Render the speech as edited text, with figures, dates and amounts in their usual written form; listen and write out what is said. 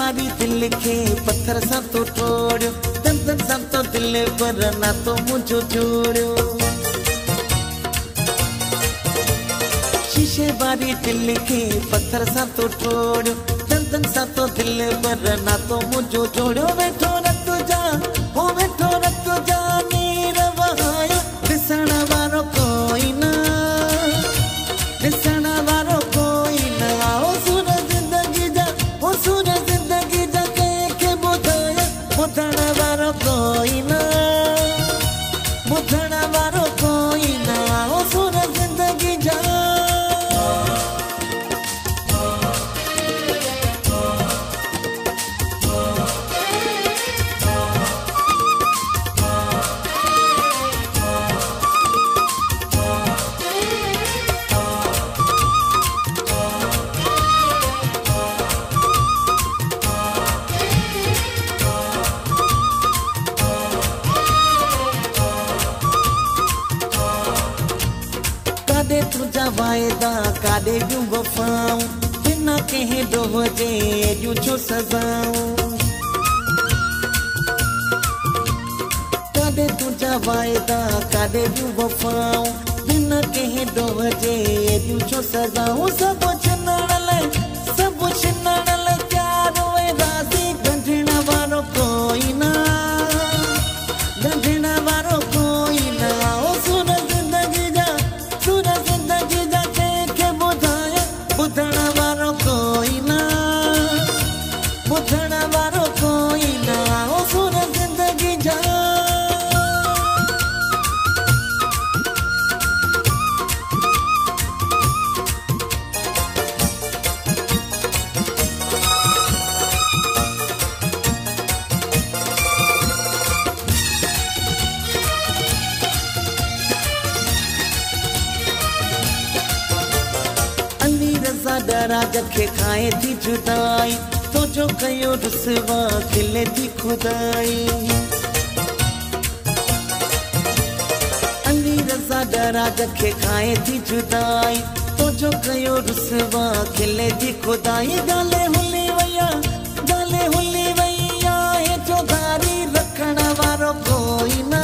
बारी दिल के पत्थर सा तो तोड़ो, दन दन सा तो दिल पर ना तो मुझे जोड़ो। शीशे बारी दिल के पत्थर सा तो तोड़ो, दन दन सा तो दिल पर ना तो मुझे जोड़ो। बैठो रख जा, हो बैठो रख जा, नीर बहाया दिसण वारो कोई ना, दिसण वारो कोई ना। ओ सुन जिंदगी जा, ओ सुन जिंदगी जा, के बुधाया बुधण वारो कोई ना, बुधण वारो कोई ना। ओ सुन जिंदगी जा। कादे तुझा वायदा कादे यूं वफाऊं, बिना कहे दोहजे यूं छो सजाऊं। कादे तुझा वायदा कादे यूं वफाऊं, बिना कहे दोहजे यूं छो सजाऊं। सब छिनड़ले प्यारो ए राज़ी, गंढण वारो कोई ना, गंढण वारो कोई ना। ओ सुन जिंदगी जा, सुन जिंदगी जा, के बुधाया बुधण वारो कोई ना, बुधण वारो कोई ना। ओ सुन जिंदगी जा। अली रज़ा डरा जखे खाए थी जुदाई, तो जो कयो रुसवा खिले थी खुदाई। अली रज़ा डरा जखे खाए थी जुदाई, तो जो कयो रुसवा खिले थी खुदाई। गाले हुली वैया, गाले हुली वैया, हे जो धारी रखण वारो कोई ना,